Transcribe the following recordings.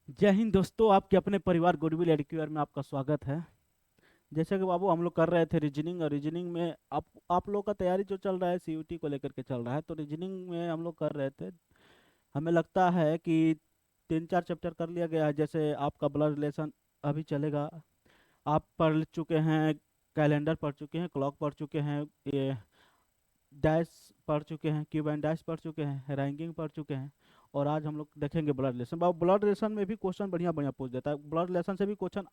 जय हिंद दोस्तों, आपके अपने परिवार गुडविल एडुकेयर में आपका स्वागत है। जैसे कि बाबू हम लोग कर रहे थे रीजनिंग, और रीजनिंग में आप लोग का तैयारी जो चल रहा है सीयूटी को लेकर के चल रहा है, तो रीजनिंग में हम लोग कर रहे थे। हमें लगता है कि 3-4 चैप्टर कर लिया गया है। जैसे आपका ब्लड रिलेशन अभी चलेगा, आप पढ़ चुके हैं, कैलेंडर पढ़ चुके हैं, क्लॉक पढ़ चुके हैं, ये डैश पढ़ चुके हैं, क्यूब एंड डैश पढ़ चुके हैं, रैंकिंग पढ़ चुके हैं। और आज हम लोग देखेंगे ब्लड रिलेशन। बाबू ब्लड रिलेशन में भी क्वेश्चन बढ़िया बढ़िया पूछ देता है, ब्लड रिलेशन से भी क्वेश्चन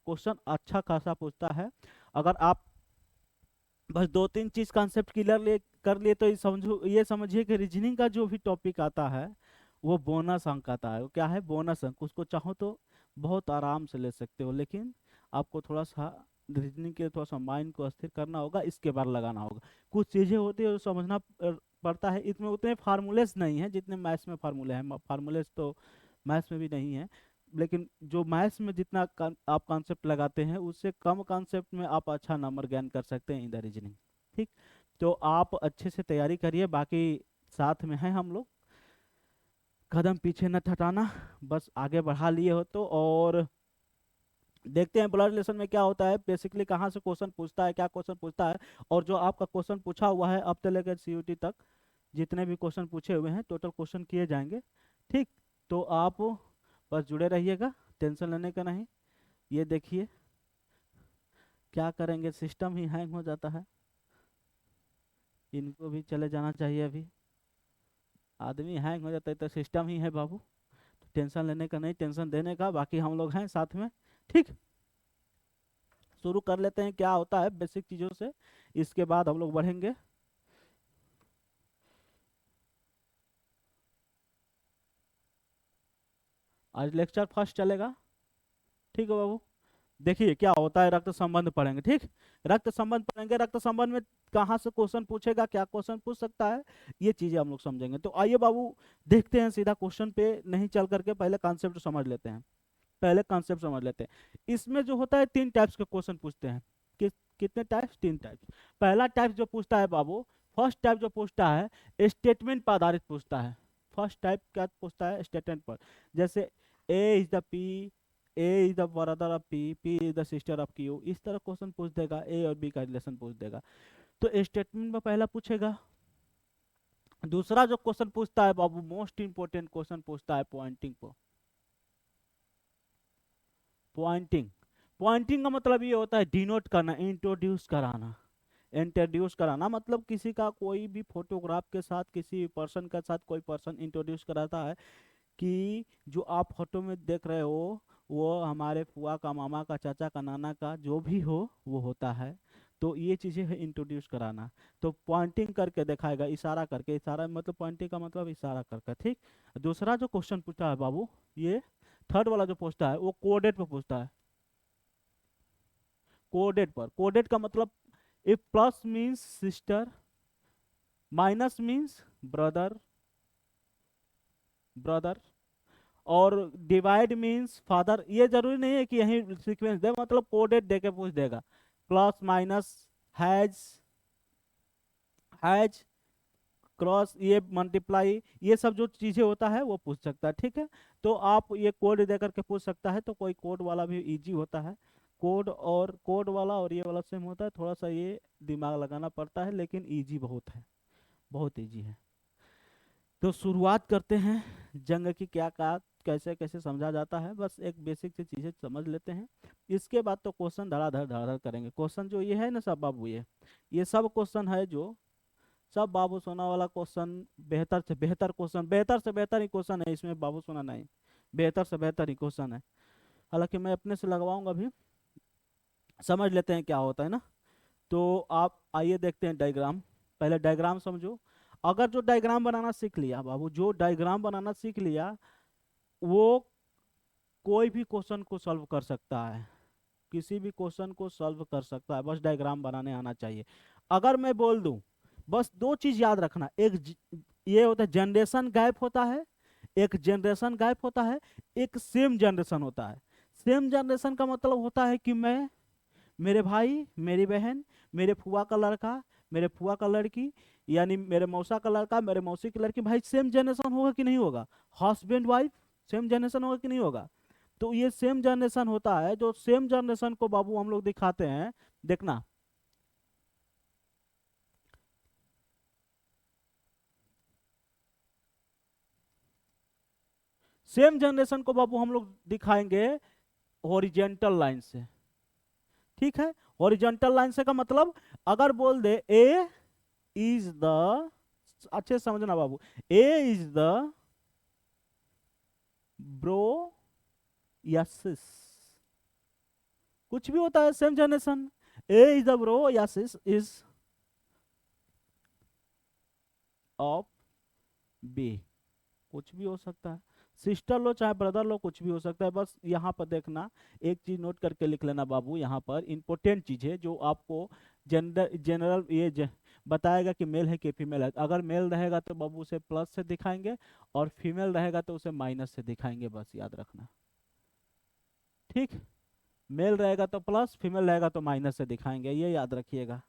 क्वेश्चन अच्छा खासा पूछता है। अगर आप बस 2-3 चीज कॉन्सेप्ट क्लियर ले कर लिए तो ये समझिए कि रीजनिंग का जो भी टॉपिक आता है वो बोनस अंक आता है। वो क्या है? बोनस अंक। उसको चाहो तो बहुत आराम से ले सकते हो, लेकिन आपको थोड़ा सा रीजनिंग के थोड़ा सा माइंड को अस्थिर करना होगा, इसके बाद लगाना होगा। कुछ चीजें होती है जो समझना पड़ता है। इसमें उतने फार्मूलेस नहीं है जितने मैथ्स में फार्मूले हैं। फार्मूलेस तो मैथ्स में भी नहीं है, लेकिन जो मैथ्स में जितना आप कॉन्सेप्ट लगाते हैं उससे कम कॉन्सेप्ट में आप अच्छा नंबर गेन कर सकते हैं इन द रीजनिंग। ठीक, तो आप अच्छे से तैयारी करिए। बाकी साथ में हैं हम लोग, कदम पीछे न हटाना, बस आगे बढ़ा लिए हो तो। और देखते हैं ब्लड रिलेशन में क्या होता है, बेसिकली कहाँ से क्वेश्चन पूछता है, क्या क्वेश्चन पूछता है। और जो आपका क्वेश्चन पूछा हुआ है अब से लेकर सीयूटी तक, जितने भी क्वेश्चन पूछे हुए हैं टोटल क्वेश्चन किए जाएंगे। ठीक, तो आप बस जुड़े रहिएगा, टेंशन लेने का नहीं। ये देखिए क्या करेंगे, सिस्टम ही हैंग हो जाता है। इनको भी चले जाना चाहिए अभी। आदमी हैंग हो जाता है तो सिस्टम ही है बाबू। तो टेंशन लेने का नहीं, टेंशन देने का। बाकी हम लोग हैं साथ में। ठीक, शुरू कर लेते हैं क्या होता है बेसिक चीज़ों से, इसके बाद हम लोग बढ़ेंगे। आज लेक्चर फर्स्ट चलेगा। ठीक है बाबू। देखिए क्या होता है, रक्त संबंध पढ़ेंगे। ठीक, रक्त संबंध पढ़ेंगे। रक्त संबंध में कहाँ से क्वेश्चन पूछेगा, क्या क्वेश्चन पूछ सकता है, ये चीजें हम लोग समझेंगे। तो आइए बाबू देखते हैं सीधा क्वेश्चन पे नहीं चल करके पहले कॉन्सेप्ट समझ लेते हैं। पहले कॉन्सेप्ट समझ लेते हैं। इसमें जो होता है 3 टाइप्स के क्वेश्चन पूछते हैं। कितने टाइप्स? 3 टाइप्स। पहला टाइप जो पूछता है बाबू, फर्स्ट टाइप जो पूछता है स्टेटमेंट पर आधारित पूछता है। फर्स्ट टाइप क्या पूछता है? स्टेटमेंट पर। जैसे A is the P, A is the brother of P, P is the sister of Q, इस तरह क्वेश्चन पूछ देगा। ए और बी का रिलेशन पूछ देगा, तो स्टेटमेंट में पहला पूछेगा। दूसरा जो क्वेश्चन पूछता है बाबू, मोस्ट इंपोर्टेंट क्वेश्चन पूछता है पॉइंटिंग पर। पॉइंटिंग, पॉइंटिंग का मतलब ये होता है डिनोट करना, इंट्रोड्यूस कराना। इंट्रोड्यूस कराना मतलब किसी का कोई भी फोटोग्राफ के साथ, किसी पर्सन के साथ कोई पर्सन इंट्रोड्यूस कराता है कि जो आप फोटो में देख रहे हो वो हमारे फुआ का, मामा का, चाचा का, नाना का, जो भी हो वो होता है। तो ये चीज़ें है इंट्रोड्यूस कराना। तो पॉइंटिंग करके दिखाएगा, इशारा करके। इशारा मतलब पॉइंटिंग का मतलब इशारा करके। ठीक, दूसरा जो क्वेश्चन पूछा है बाबू, ये थर्ड वाला जो पूछता है वो कोडेड पर पूछता है। कोडेड पर। कोडेड का मतलब if plus means sister, minus means brother, brother, और डिवाइड मीन्स फादर। ये जरूरी नहीं है कि यही सीक्वेंस दे, मतलब कोडेड दे के पूछ देगा। Plus minus, has, has, cross, ये मल्टीप्लाई, ये सब जो चीजें होता है वो पूछ सकता है। ठीक है, तो आप ये कोड दे करके पूछ सकता है। तो कोई कोड वाला भी इजी होता है। कोड और कोड वाला और ये वाला सेम होता है, थोड़ा सा ये दिमाग लगाना पड़ता है, लेकिन इजी बहुत है, बहुत इजी है। तो शुरुआत करते हैं जंग की। क्या का कैसे कैसे समझा जाता है, बस एक बेसिक सी चीजें समझ लेते हैं। इसके बाद तो क्वेश्चन धड़ाधड़ धड़ाधड़ करेंगे। क्वेश्चन जो ये है ना सब बाबू, ये सब क्वेश्चन है जो सब बाबू सोना वाला क्वेश्चन, बेहतर से बेहतर क्वेश्चन, बेहतर से बेहतर ही क्वेश्चन है इसमें बाबू सोना नहीं, बेहतर से बेहतर ही क्वेश्चन है। हालांकि मैं अपने से लगवाऊंगा भी। समझ लेते हैं क्या होता है ना। तो आप आइए देखते हैं डायग्राम। पहले डायग्राम समझो। अगर जो डायग्राम बनाना सीख लिया बाबू, जो डायग्राम बनाना सीख लिया वो कोई भी क्वेश्चन को सॉल्व कर सकता है, किसी भी क्वेश्चन को सॉल्व कर सकता है, बस डायग्राम बनाने आना चाहिए। अगर मैं बोल दूं, बस 2 चीज याद रखना। ये होता है जनरेशन गैप होता है, एक जनरेशन गैप होता है, एक सेम जनरेशन होता है। सेम जनरेशन का मतलब होता है कि मैं, मेरे भाई, मेरी बहन, मेरे फुआ का लड़का, मेरे फुआ का लड़की, यानी मेरे मौसा का लड़का, मेरे मौसी की लड़की, भाई सेम जनरेशन होगा कि नहीं होगा? हस्बैंड वाइफ सेम जनरेशन होगा कि नहीं होगा? तो ये सेम जनरेशन होता है, जो सेम जनरेशन को बाबू हम लोग दिखाते हैं, देखना। सेम जनरेशन को बाबू हम लोग दिखाएंगे हॉरिजेंटल लाइन से, ठीक है। हॉरिजेंटल लाइन से का मतलब, अगर बोल दे ए इज द, अच्छे से समझना बाबू, ए इज द ब्रो या सिस, कुछ भी होता है same generation, A is the bro या सिस इज ऑफ बी, कुछ भी हो सकता है, सिस्टर लो चाहे ब्रदर लो, कुछ भी हो सकता है। बस यहाँ पर देखना, एक चीज नोट करके लिख लेना बाबू, यहाँ पर इंपॉर्टेंट चीज है जो आपको जनरल बताएगा कि मेल है कि फीमेल है। अगर मेल रहेगा तो बाबू उसे प्लस से दिखाएंगे, और फीमेल रहेगा तो उसे माइनस से दिखाएंगे, बस याद रखना, ठीक। मेल रहेगा तो प्लस, फीमेल रहेगा तो माइनस से दिखाएंगे, ये याद रखिएगा,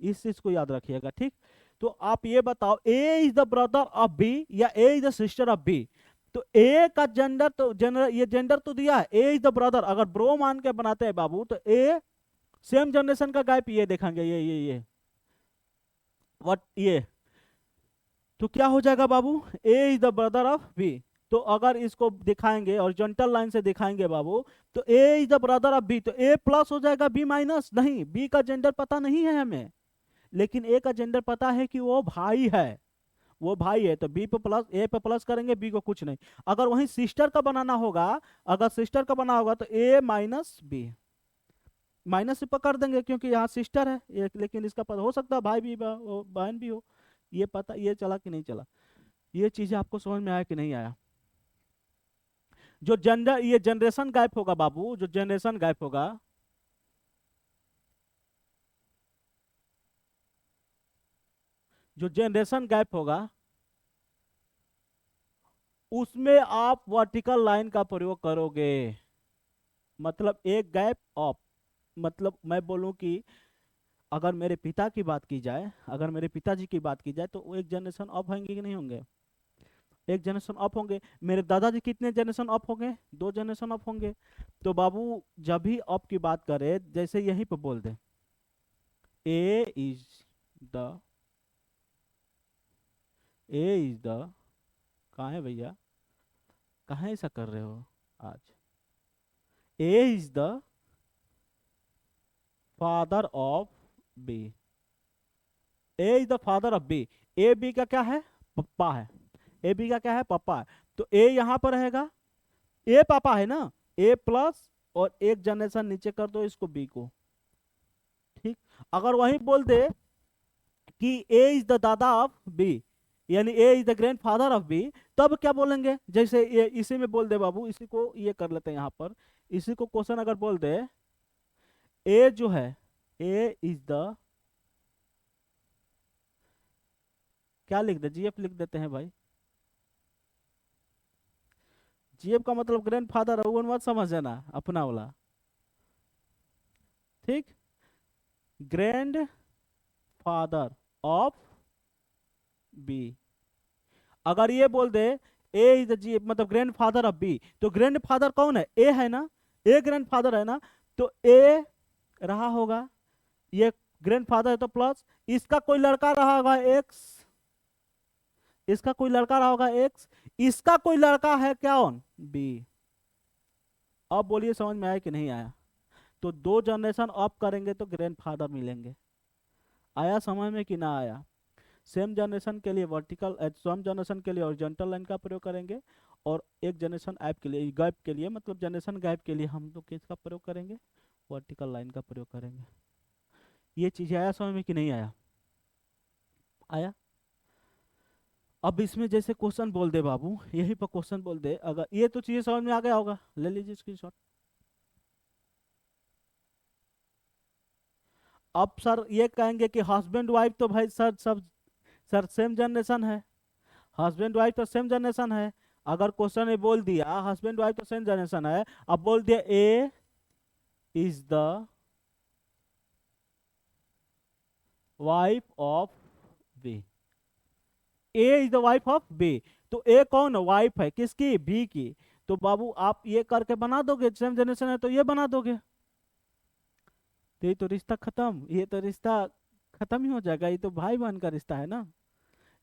इस चीज को याद रखिएगा, ठीक। तो आप ये बताओ, A is the brother of B या A is the sister of B? तो ए का जेंडर तो जनरल, ये जेंडर तो दिया है, ए इज द ब्रदर, अगर ब्रो मान के बनाते हैं बाबू तो ए सेम जनरेशन का गैप ये देखेंगे, ये व्हाट ये, तो क्या हो जाएगा बाबू, A is the brother of B. तो अगर इसको दिखाएंगे और जेंटल लाइन से दिखाएंगे बाबू, तो A is the brother of B, तो ए प्लस हो जाएगा, बी माइनस नहीं, बी का जेंडर पता नहीं है हमें, लेकिन ए का जेंडर पता है कि वो भाई है, वो भाई है, तो बी पे प्लस, ए पे प्लस करेंगे, बी को कुछ नहीं। अगर वहीं सिस्टर का बनाना होगा, अगर सिस्टर का बना होगा तो ए माइनस बी, माइनस से पकड़ देंगे क्योंकि यहाँ सिस्टर है एक, लेकिन इसका पता हो सकता है भाई भी बहन भी हो, ये पता, ये चला कि नहीं चला, ये चीजें आपको समझ में आया कि नहीं आया? जो जेंडर, ये जनरेशन गैप होगा बाबू, जो जनरेशन गैप होगा, जो जनरेशन गैप होगा उसमें आप वर्टिकल लाइन का प्रयोग करोगे, मतलब एक गैप ऑफ, मतलब मैं बोलूं कि अगर मेरे पिता की बात की जाए, अगर मेरे पिताजी की बात की जाए, तो वो एक जनरेशन ऑफ होंगे कि नहीं होंगे? एक जनरेशन ऑफ होंगे। मेरे दादाजी कितने जनरेशन ऑफ होंगे? 2 जनरेशन ऑफ होंगे। तो बाबू जब भी ऑफ की बात करें, जैसे यहीं पे बोल दे A is the, A is the, कहाँ है भैया, कहाँ ऐसा कर रहे हो आज, A is the father of B, A is the father of B, A B का क्या है, पप्पा है, ए बी का क्या है, पापा है। तो ए यहां पर रहेगा, ए पापा है ना, ए प्लस और एक जनरेशन नीचे कर दो इसको, बी को, ठीक। अगर वही बोल दे कि ए इज द दादा ऑफ बी, यानी A is the grandfather of B, तब क्या बोलेंगे? जैसे ये इसी में बोल दे बाबू, इसी को ये कर लेते हैं यहाँ पर, इसी को क्वेश्चन अगर बोल दे, ए जो है, ए इज द, क्या लिख दे, जीएफ लिख देते हैं भाई, जीएफ का मतलब ग्रैंड फादर है, वो मत समझ ना अपना वाला, ठीक। ग्रैंड फादर ऑफ बी, अगर ये बोल दे ए इज द जी, मतलब ग्रैंड फादर ऑफ बी, तो ग्रैंड फादर कौन है, ए है ना, ए ग्रैंड फादर है ना, तो ए रहा होगा, ये ग्रैंड फादर है तो प्लस, इसका कोई लड़का रहा होगा एक्स, इसका कोई लड़का रहा होगा एक्स, इसका कोई लड़का है क्या, ऑन बी। अब बोलिए समझ में आया कि नहीं आया? तो 2 जनरेशन ऑफ करेंगे तो ग्रैंड फादर मिलेंगे, आया समझ में कि ना आया? सेम जनरेशन के लिए वर्टिकल, सेम जनरेशन के लिए हॉरिजॉन्टल लाइन का प्रयोग करेंगे, और एक जनरेशन ऐप के लिए, गैप के लिए, मतलब जनरेशन गैप के लिए हम लोग किसका प्रयोग करेंगे, वर्टिकल लाइन का प्रयोग करेंगे। ये चीज आया समझ में कि नहीं आया? आया। अब इसमें जैसे क्वेश्चन बोल दे बाबू, यही पर क्वेश्चन बोल दे, अगर ये तो चीजें समझ में आ गया होगा, ले लीजिए स्क्रीनशॉट। अब सर ये कहेंगे कि हस्बैंड वाइफ तो भाई सर सब, सर सेम जनरेशन है, हस्बैंड वाइफ तो सेम जनरेशन है। अगर क्वेश्चन में बोल दिया हस्बैंड वाइफ तो सेम जनरेशन है, अब बोल दिया A is the wife of B, A is the wife of B, तो ए कौन वाइफ है किसकी, बी की, तो बाबू आप ये करके बना दोगे, सेम जनरेशन है तो ये बना दोगे, तो ये तो रिश्ता खत्म, ये तो रिश्ता खत्म ही हो जाएगा, ये तो भाई बहन का रिश्ता है ना।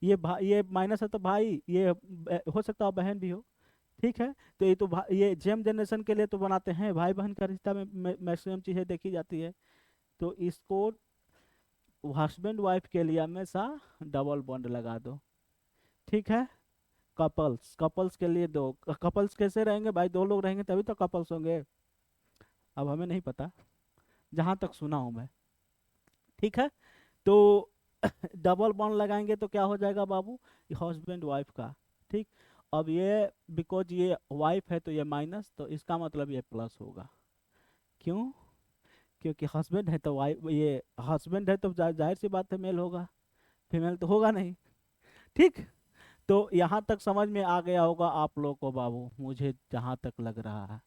ये भाई, ये माइनस है तो भाई, ये हो सकता है बहन भी हो, ठीक है। तो ये तो ये जेम जनरेशन के लिए तो बनाते हैं, भाई बहन का रिश्ता में मैक्सिमम चीजें देखी जाती है। तो इसको हस्बैंड वाइफ के लिए हमेशा डबल बॉन्ड लगा दो, ठीक है। कपल्स, कपल्स के लिए दो, कपल्स कैसे रहेंगे भाई, दो लोग रहेंगे तभी तो कपल्स होंगे। अब हमें नहीं पता, जहां तक सुना हूं मैं, ठीक है। तो डबल बॉन्ड लगाएंगे तो क्या हो जाएगा बाबू, ये हस्बैंड वाइफ का, ठीक। अब ये बिकॉज ये वाइफ है तो ये माइनस, तो इसका मतलब ये प्लस होगा, क्यों, क्योंकि हस्बैंड है तो वाइफ, ये हस्बैंड है तो जाहिर सी बात है मेल होगा, फीमेल तो होगा नहीं, ठीक। तो यहाँ तक समझ में आ गया होगा आप लोग को बाबू, मुझे जहाँ तक लग रहा है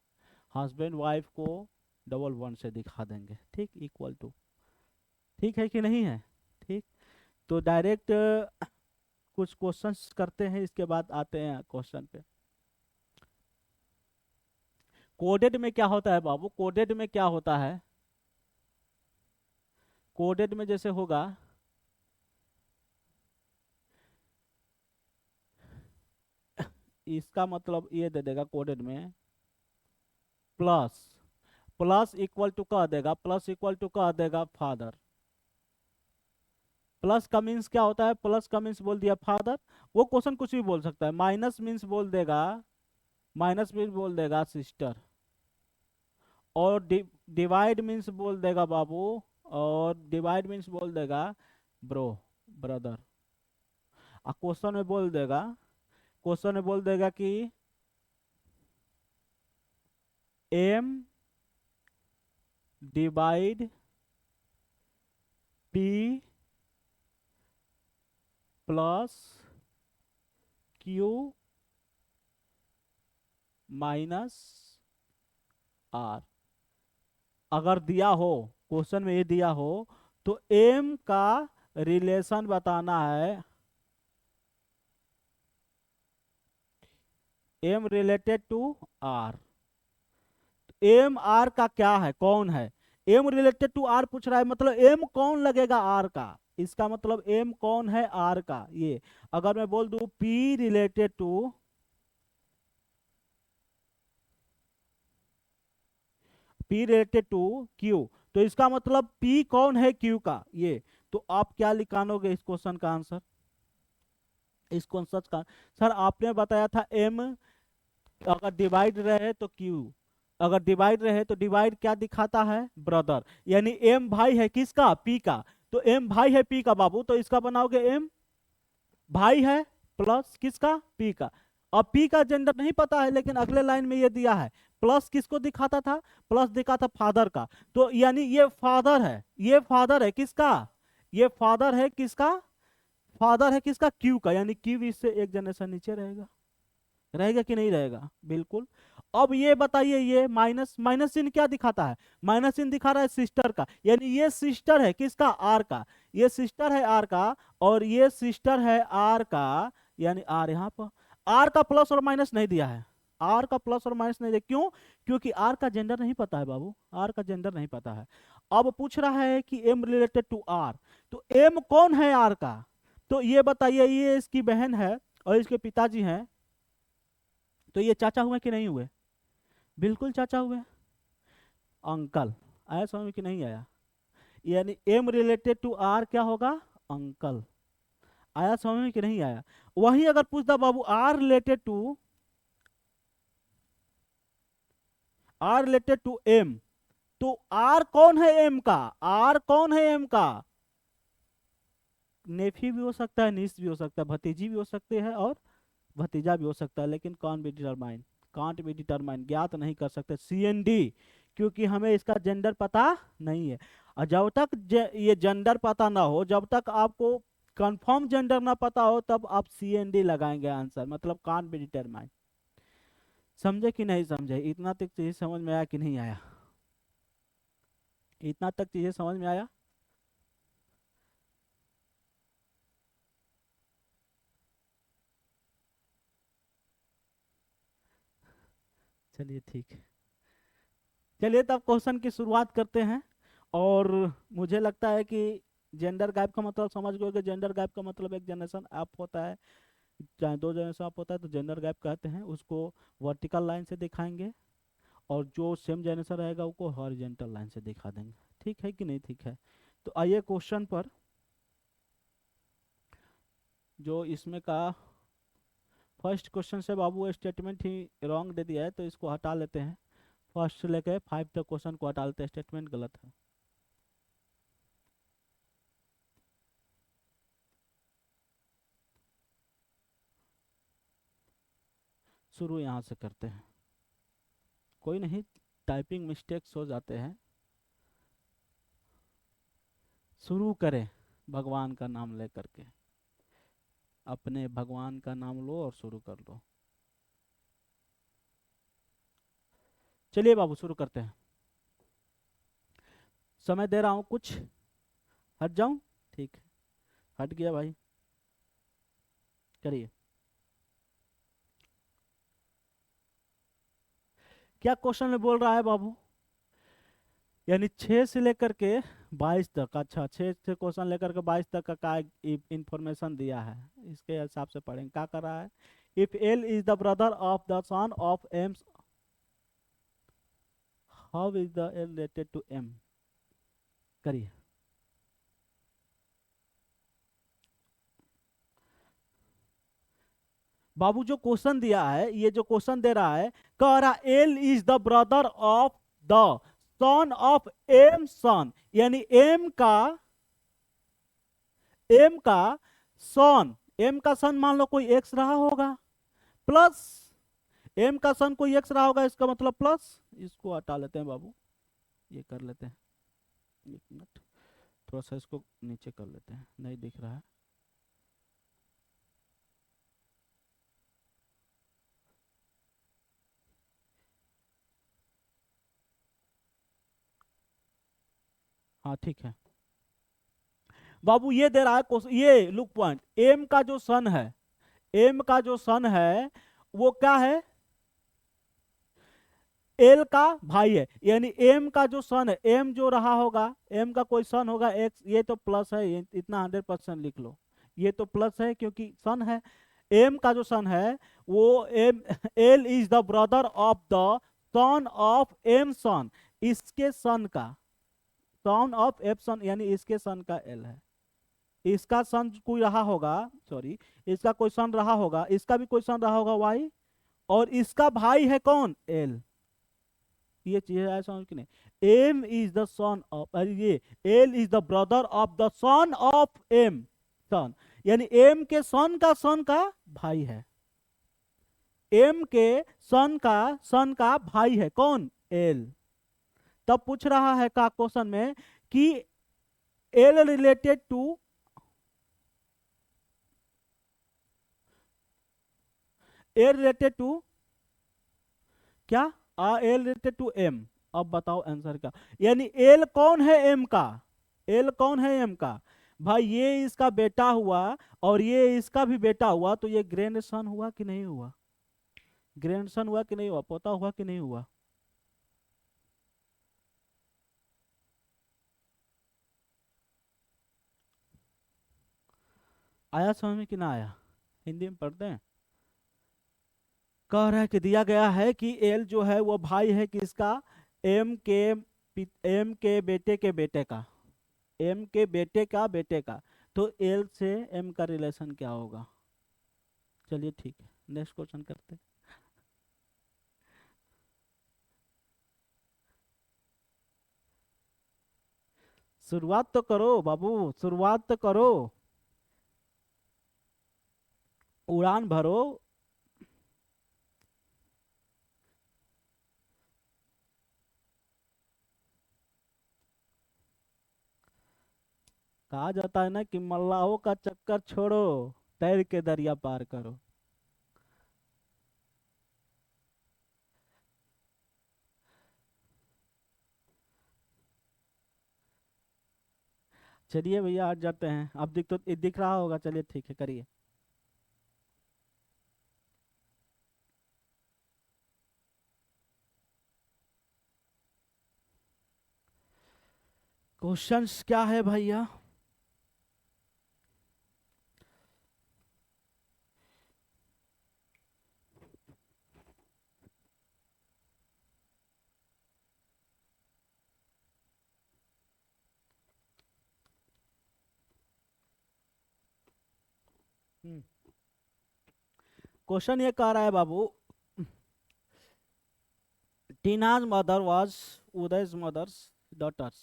हस्बैंड वाइफ को डबल बॉन्ड से दिखा देंगे, ठीक, इक्वल टू, ठीक है कि नहीं है, ठीक। तो डायरेक्ट कुछ क्वेश्चंस करते हैं, इसके बाद आते हैं क्वेश्चन पे। कोडेड में क्या होता है बाबू, कोडेड में क्या होता है, कोडेड में जैसे होगा, इसका मतलब ये दे देगा कोडेड में प्लस, प्लस इक्वल टू कह देगा, प्लस इक्वल टू कह देगा फादर। प्लस का मीन्स क्या होता है, प्लस का मीन्स बोल दिया फादर, वो क्वेश्चन कुछ भी बोल सकता है। माइनस मीन्स बोल देगा, माइनस मीन्स बोल देगा सिस्टर, और डिवाइड मीन्स बोल देगा बाबू, और डिवाइड मीन्स बोल देगा ब्रो, ब्रदर। क्वेश्चन में बोल देगा, क्वेश्चन में बोल देगा कि M divide P plus Q minus R. अगर दिया हो, क्वेश्चन में ये दिया हो, तो एम का रिलेशन बताना है, M related to R. M R का क्या है, कौन है, एम रिलेटेड टू आर पूछ रहा है, मतलब एम कौन लगेगा आर का, इसका मतलब एम कौन है आर का। ये अगर मैं बोल दूं P related to, P related to Q, तो इसका मतलब पी कौन है क्यू का, ये। तो आप क्या निकालोगे इस क्वेश्चन का आंसर, इस क्वेश्चन का, सर आपने बताया था एम अगर डिवाइड रहे तो क्यू, अगर डिवाइड रहे तो डिवाइड क्या दिखाता है, ब्रदर, यानी एम भाई है किसका, पी का। तो एम भाई है पी का बाबू, तो इसका बनाओगे एम भाई है प्लस किसका, पी का। अब पी का जेंडर नहीं पता है, लेकिन अगले लाइन में ये दिया है, प्लस किसको दिखाता था, प्लस दिखा था फादर का, तो यानी ये फादर है, ये फादर है किसका, ये फादर है किसका, फादर है किसका, क्यू का, यानी क्यू इससे एक जनरेशन नीचे रहेगा, रहेगा कि नहीं रहेगा, बिल्कुल। अब ये बताइए, ये माइनस, माइनस चिन्ह क्या दिखाता है, माइनस चिन्ह दिखा रहा है सिस्टर का, यानी ये सिस्टर है किसका, आर का, ये सिस्टर है आर का, और ये सिस्टर है आर का, यानी आर यहाँ पर, आर का प्लस और माइनस नहीं दिया है, आर का प्लस और माइनस नहीं दिया, क्यों, क्योंकि आर का जेंडर नहीं पता है बाबू, आर का जेंडर नहीं पता है। अब पूछ रहा है कि एम रिलेटेड टू आर, तो एम कौन है आर का, तो ये बताइए, ये इसकी बहन है और इसके पिताजी हैं, तो ये चाचा हुए कि नहीं हुए, बिल्कुल चाचा हुए। अंकल, आया समझ में कि नहीं आया, यानी एम रिलेटेड टू आर क्या होगा, अंकल। आया समझ में कि नहीं आया। वही अगर पूछता बाबू R related to, R related to M, तो आर कौन है एम का, आर कौन है एम का, नेफी भी हो सकता है, नीस भी हो सकता है, भतीजी भी हो सकते हैं, और भतीजा भी हो सकता है, लेकिन कौन be determine, can't be determine, ज्ञात नहीं कर सकते, सीएनडी, क्योंकि हमें इसका जेंडर पता नहीं है। और जब तक ये जेंडर पता ना हो, जब तक आपको कंफर्म जेंडर ना पता हो, तब आप सीएनडी लगाएंगे आंसर, मतलब कांट बी डिटरमाइन। समझे कि नहीं समझे, इतना तक चीजें समझ में आया कि नहीं आया, इतना तक चीजें समझ में आया। चलिए ठीक है। चलिए तब क्वेश्चन की शुरुआत करते हैं। और मुझे लगता है कि जेंडर गैप का मतलब समझ गए कि जेंडर गैप का मतलब एक जनरेशन अप होता है, चाहे दो जनरेशन अप होता है तो जेंडर गैप कहते हैं उसको। वर्टिकल लाइन से दिखाएंगे और जो सेम जनरेशन रहेगा उसको हॉरिजॉन्टल लाइन से दिखा देंगे। ठीक है कि नहीं? ठीक है। तो आइए क्वेश्चन पर। जो इसमें का फर्स्ट क्वेश्चन से बाबू स्टेटमेंट ही रॉन्ग दे दिया है तो इसको हटा लेते हैं। फर्स्ट से लेके 5 तक क्वेश्चन को हटा लेते हैं, स्टेटमेंट गलत है। शुरू यहाँ से करते हैं। कोई नहीं, टाइपिंग मिस्टेक्स हो जाते हैं। शुरू करें भगवान का नाम लेकर के। अपने भगवान का नाम लो और शुरू कर लो। चलिए बाबू शुरू करते हैं। समय दे रहा हूँ कुछ। हट जाऊं? ठीक है, हट गया भाई। करिए। क्या क्वेश्चन में बोल रहा है बाबू? यानी 6 से लेकर के 22 तक। अच्छा, 6 से क्वेश्चन लेकर के 22 तक का इंफॉर्मेशन दिया है। इसके हिसाब से पढ़ेंगे। क्या कर रहा है? If L is the brother of the son of M, how is the L related to M? करिए। बाबू जो क्वेश्चन दिया है, ये जो क्वेश्चन दे रहा है, कह रहा L is the brother of the son of M son, यानी एम का सन, एम का सन मान लो कोई एक्स रहा होगा, प्लस एम का सन कोई एक्स रहा होगा, इसका मतलब प्लस। इसको हटा लेते हैं बाबू, ये कर लेते हैं। एक मिनट, थोड़ा सा इसको नीचे कर लेते हैं, नहीं दिख रहा है। हाँ ठीक है बाबू। ये दे रहा है ये लुक पॉइंट, एम का जो सन है, एम का जो सन है वो क्या है? एल का भाई है। यानी एम का जो सन है, एम जो रहा होगा, एम का कोई सन होगा एक्स, ये तो प्लस है, ये इतना 100% लिख लो। ये तो प्लस है क्योंकि सन है। एम का जो सन है वो M L is the brother of the son of M son, इसके सन का, सन ऑफ एफ सन, यानी इसके सन का एल है। इसका सन कोई रहा होगा, सॉरी, इसका कोई सन रहा होगा, इसका भी कोई सन रहा होगा वाई, और इसका भाई है कौन? एल। ये चीज है समझ कि नहीं? M is the son of, ये L is the brother of the son of M son, यानी एम के सन का भाई है। एम के सन का भाई है कौन? एल। तब पूछ रहा है का क्वेश्चन में कि L related to, L related to क्या? L related to M. अब बताओ आंसर का। यानी एल कौन है एम का? एल कौन है एम का? भाई ये इसका बेटा हुआ और ये इसका भी बेटा हुआ, तो ये ग्रैंडसन हुआ कि नहीं हुआ? ग्रैंडसन हुआ कि नहीं हुआ? पोता हुआ कि नहीं हुआ? आया समझ में कि ना आया? हिंदी में पढ़ते हैं। कह रहा है कि दिया गया है कि एल जो है वो भाई है किसका? एम के एम के बेटे के बेटे का, एम के बेटे का बेटे का। तो एल से एम का रिलेशन क्या होगा? चलिए ठीक है, नेक्स्ट क्वेश्चन करते हैं। शुरुआत तो करो बाबू, शुरुआत तो करो। उड़ान भरो। कहा जाता है ना कि मल्लाहों का चक्कर छोड़ो, तैर के दरिया पार करो। चलिए भैया हट जाते हैं, अब दिख रहा होगा। चलिए ठीक है, करिए। क्वेश्चंस क्या है भैया? क्वेश्चन ये कह रहा है बाबू, टीना's mother was Uday's mother's daughters.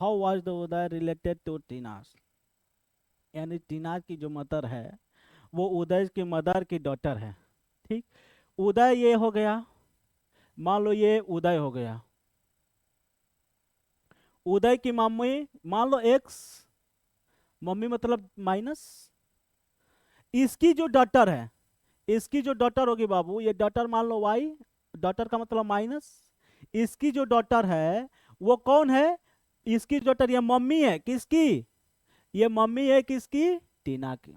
How was the Uday related to टीना's? यानी टीना की जो मदर है वो उदय की मदर की डॉटर है। ठीक, उदय ये हो गया, मान लो ये उदय हो गया, उदय की मम्मी मान लो एक्स, मम्मी मतलब माइनस, इसकी जो डॉटर है, इसकी जो डॉटर होगी बाबू, ये डॉटर मान लो वाई, डॉटर का मतलब माइनस, इसकी जो डॉटर है वो कौन है? इसकी डॉटर, ये मम्मी है किसकी? ये मम्मी है किसकी? टीना की।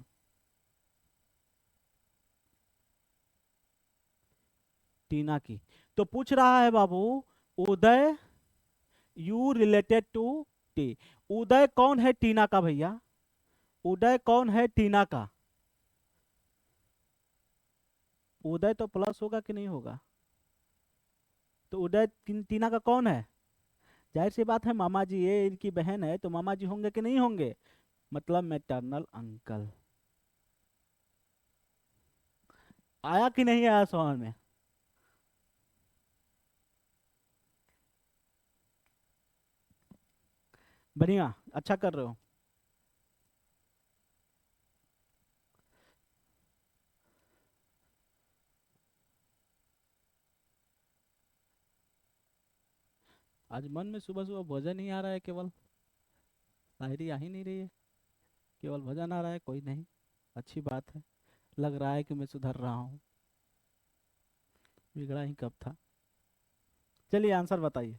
टीना की। तो पूछ रहा है बाबू, उदय यू रिलेटेड टू टी, उदय कौन है टीना का भैया? उदय कौन है टीना का? उदय तो प्लस होगा कि नहीं होगा? तो उदय टीना का कौन है? जाहिर सी बात है मामा जी, ये इनकी बहन है तो मामा जी होंगे कि नहीं होंगे? मतलब मैटरनल अंकल। आया कि नहीं आया समझ में? बढ़िया, अच्छा कर रहे हो। आज मन में सुबह सुबह भजन ही आ रहा है, केवल शायरी आ ही नहीं रही है, केवल भजन आ रहा है। कोई नहीं, अच्छी बात है, लग रहा है कि मैं सुधर रहा हूँ, बिगड़ा ही कब था। चलिए आंसर बताइए।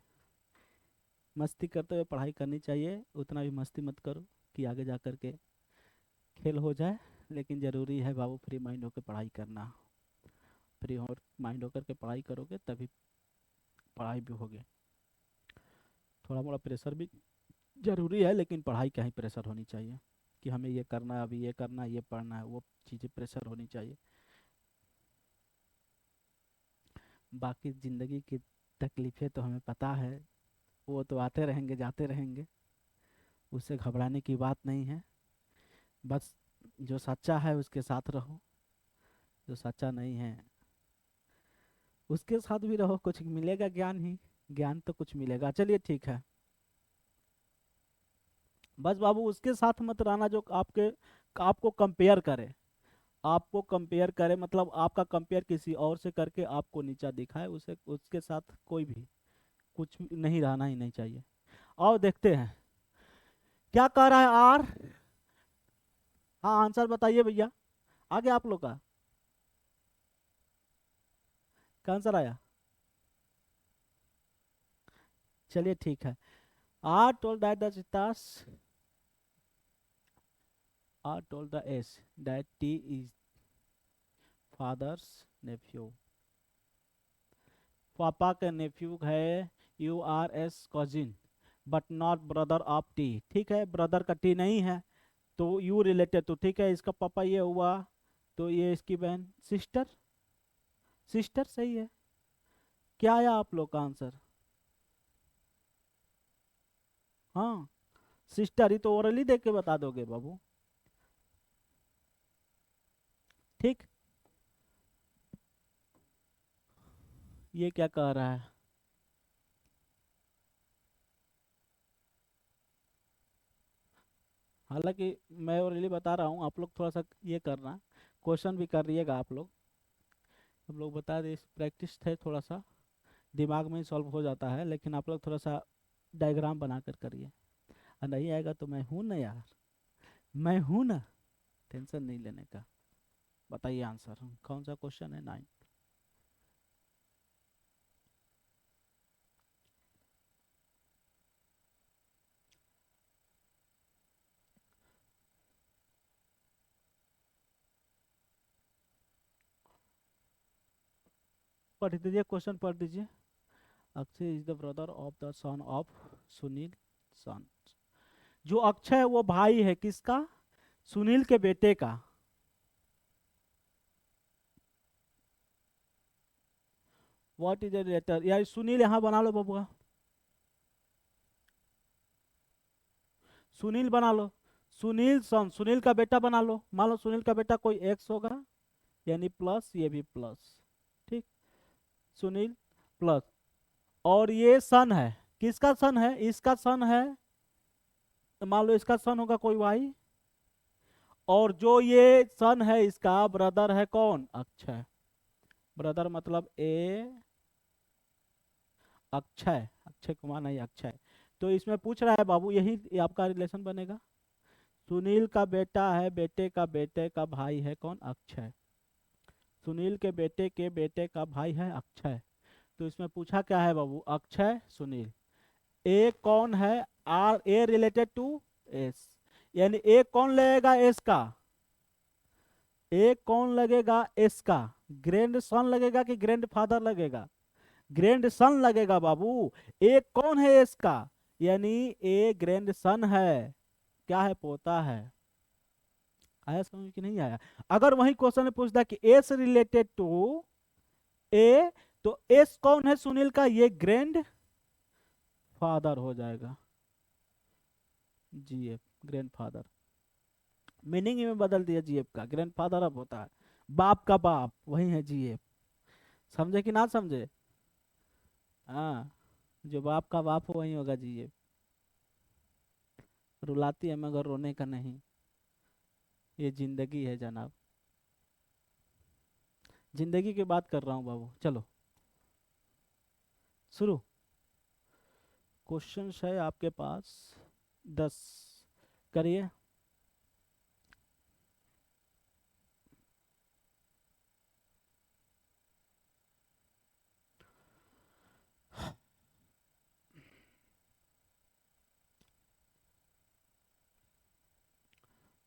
मस्ती करते हुए पढ़ाई करनी चाहिए, उतना भी मस्ती मत करो कि आगे जा कर के खेल हो जाए। लेकिन ज़रूरी है बाबू फ्री माइंड होकर पढ़ाई करना, फ्री हो माइंड होकर के पढ़ाई करोगे तभी पढ़ाई भी होगी। थोड़ा मोड़ा प्रेशर भी जरूरी है, लेकिन पढ़ाई का ही प्रेशर होनी चाहिए कि हमें ये करना है, अभी ये करना है, ये पढ़ना है, वो चीज़ें प्रेशर होनी चाहिए। बाकी ज़िंदगी की तकलीफ़ें तो हमें पता है, वो तो आते रहेंगे जाते रहेंगे, उससे घबराने की बात नहीं है। बस जो सच्चा है उसके साथ रहो, जो सच्चा नहीं है उसके साथ भी रहो, कुछ मिलेगा ज्ञान ही, ज्ञान तो कुछ मिलेगा। चलिए ठीक है, बस बाबू उसके साथ मत रहना जो आपके, आपको कंपेयर करे, आपको कंपेयर करे, मतलब आपका कंपेयर किसी और से करके आपको नीचा दिखाए, उसे उसके साथ कोई भी कुछ नहीं, रहना ही नहीं चाहिए। और देखते हैं क्या कह रहा है आर। हाँ आंसर बताइए भैया, आगे आप लोग का क्या आंसर आया? चलिए ठीक है। Are told that the cheetahs, are told the S that T is father's nephew, पापा के नेफ्यू है, you are S cousin but not brother of T. ठीक है, ब्रदर का टी नहीं है तो यू रिलेटेड, तो ठीक है, इसका पापा ये हुआ तो ये इसकी बहन सिस्टर, सिस्टर सही है। क्या आया आप लोग का आंसर? हाँ, सिस्टर ही तो ओरली देख के बता दोगे बाबू। ठीक, ये क्या कह रहा है? हालांकि मैं ओरली बता रहा हूँ, आप लोग थोड़ा सा ये करना, क्वेश्चन भी कर रहिएगा आप लोग, हम लोग बता दें, प्रैक्टिस है थोड़ा सा, दिमाग में ही सॉल्व हो जाता है, लेकिन आप लोग थोड़ा सा डायग्राम बना कर करिए। और नहीं आएगा तो मैं हूं ना यार, मैं हूं ना, टेंशन नहीं लेने का। बताइए आंसर कौन सा क्वेश्चन है? 9। पढ़ दीजिए, क्वेश्चन पढ़ दीजिए। Akshay is the brother of the son of Sunil son, जो अक्षय है वो भाई है किसका? सुनील के बेटे का। व्हाट इज ए रिलेटर, यार सुनील यहां बना लो बबुआ, सुनील बना लो। सुनील सन, सुनील का बेटा बना लो। मान लो सुनील का बेटा कोई एक्स होगा, यानी प्लस, ये भी प्लस। ठीक, सुनील प्लस। और ये सन है, किसका सन है? इसका सन है, तो मान लो इसका सन होगा कोई वाई। और जो ये सन है इसका ब्रदर है कौन? अक्षय। ब्रदर मतलब ए अक्षय, अक्षय कुमार नहीं, अक्षय। तो इसमें पूछ रहा है बाबू, यही ये आपका रिलेशन बनेगा। सुनील का बेटा है, बेटे का बेटे का भाई है कौन? अक्षय। सुनील के बेटे का भाई है अक्षय। तो इसमें पूछा क्या है बाबू? अक्षय सुनील। ए कौन है? R A related to S, यानी ए कौन लगेगा? एस का। ए कौन लगेगा? एस का। ग्रैंड सन लगेगा कि ग्रैंड फादर लगेगा? ग्रैंड सन लगेगा बाबू। ए कौन है? एस का, यानी ए ग्रैंड सन है। क्या है? पोता है। आया समझ कि नहीं आया? अगर वही क्वेश्चन में पूछता कि एस रिलेटेड टू ए, तो एस कौन है सुनील का? ये ग्रैंड फादर हो जाएगा, जीएफ ग्रैंड फादर। मीनिंग में बदल दिया जीएफ का, ग्रैंड फादर अब होता है बाप का बाप, वही है जीएफ। समझे कि ना समझे? हाँ, जो बाप का बाप हो वही होगा जीएफ। रुलाती है मगर रोने का नहीं, ये जिंदगी है जनाब। जिंदगी की बात कर रहा हूँ बाबू। चलो शुरू। क्वेश्चन है आपके पास 10, करिए।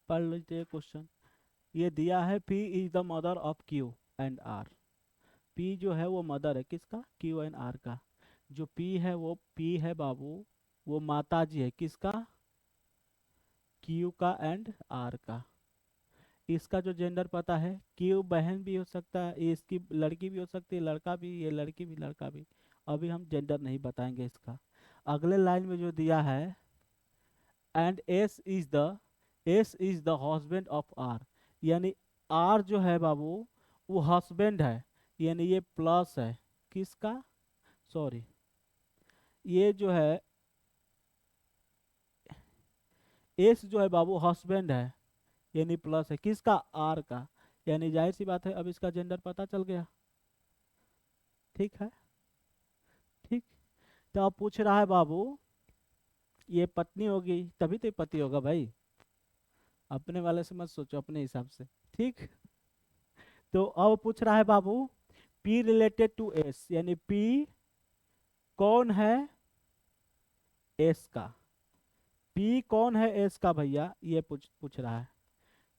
पढ़ लीजिए क्वेश्चन। ये दिया है P is the mother of Q and R. P जो है वो मदर है किसका? क्यू एंड आर का। जो पी है वो पी है बाबू, वो माता जी है किसका? क्यू का एंड आर का। इसका जो जेंडर पता है, क्यू बहन भी हो सकता है, ये इसकी लड़की भी हो सकती है, लड़का भी, ये लड़की भी लड़का भी। अभी हम जेंडर नहीं बताएंगे इसका। अगले लाइन में जो दिया है, and S is the husband of R, यानी आर जो है बाबू वो हस्बैंड है, यानी ये प्लस है किसका? सॉरी, ये जो है एस जो है बाबू हस्बैंड है, यानी प्लस है किसका? आर का। यानी जाहिर सी बात है अब इसका जेंडर पता चल गया। ठीक है, ठीक। तो अब पूछ रहा है बाबू, ये पत्नी होगी तभी तो ये पति होगा भाई, अपने वाले से मत सोचो, अपने हिसाब से। ठीक। तो अब पूछ रहा है बाबू, पी रिलेटेड टू एस, यानी पी कौन है एस का? पी कौन है एस का भैया, ये पूछ रहा है।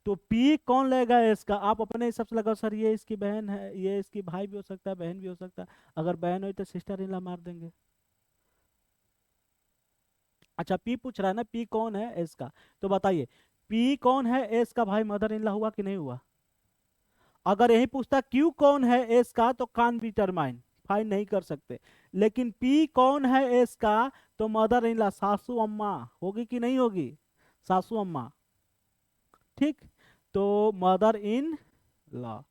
तो पी कौन लेगा एस का? आप अपने हिसाब से लगाओ सर, ये इसकी बहन है, ये इसकी भाई भी हो सकता है, बहन भी हो सकता है। अगर बहन हुई तो सिस्टर इन लॉ मार देंगे। अच्छा, पी पूछ रहा है ना, पी कौन है एस का? तो बताइए, पी कौन है एस का भाई? मदर इन लॉ हुआ कि नहीं हुआ? अगर यही पूछता क्यू कौन है एस का, तो कान बी टरमाइन, फाइन नहीं कर सकते। लेकिन पी कौन है एस का, तो मदर इन लॉ, सासू अम्मा होगी कि नहीं होगी? सासू अम्मा। ठीक। तो mother in law,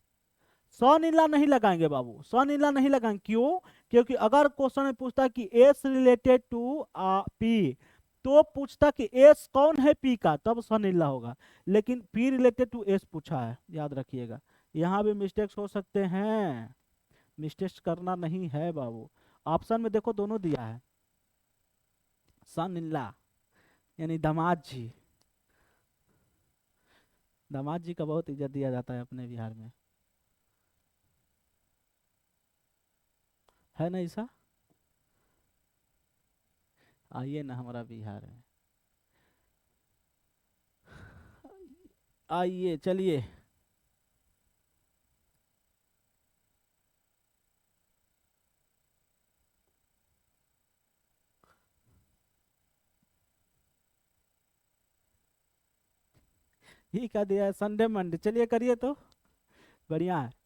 son in law नहीं लगाएंगे बाबू, सन इन लॉ नहीं लगाएंगे। क्यों? क्योंकि अगर क्वेश्चन में पूछता कि एस रिलेटेड टू पी, तो पूछता कि एस कौन है पी का, तब सन इन लॉ होगा। लेकिन पी रिलेटेड टू एस पूछा है, याद रखिएगा। यहाँ भी मिस्टेक्स हो सकते हैं, मिस्टेक्स करना नहीं है बाबू। ऑप्शन में देखो दोनों दिया है, सन इन लॉ यानी दामाद जी। दामाद जी का बहुत इज्जत दिया जाता है अपने बिहार में, है ना ऐसा? आइए ना हमारा बिहार में, आइए चलिए। ये क्या दिया है, संडे मंडे, चलिए करिए तो, बढ़िया है।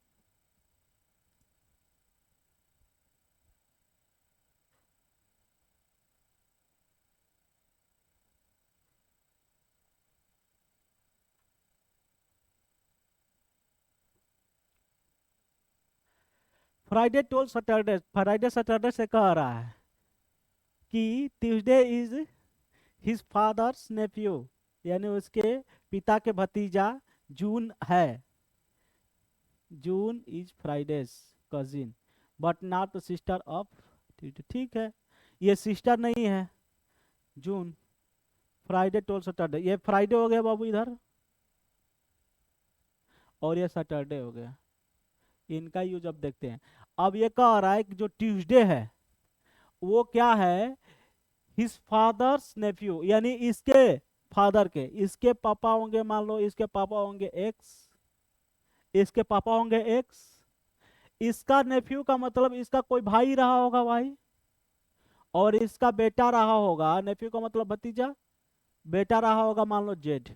Friday told Saturday, Friday Saturday से कह रहा है कि Tuesday is his father's nephew, यानी उसके पिता के भतीजा जून है। June is Friday's cousin but not sister of Tuesday, ठीक है, ये सिस्टर नहीं है जून। फ्राइडे टोल सैटरडे, ये फ्राइडे हो गया बाबू इधर, और ये सैटरडे हो गया। इनका यूज अब देखते हैं। अब ये कह रहा है कि जो ट्यूसडे है वो क्या है, हिज फादर्स नेफ्यू, यानी इसके फादर के, इसके पापा होंगे, मान लो इसके पापा होंगे एक्स, इसके पापा होंगे एक्स, इसका नेफ्यू का मतलब इसका कोई भाई रहा होगा भाई, और इसका बेटा रहा होगा, नेफ्यू का मतलब भतीजा, बेटा रहा होगा मान लो जेड,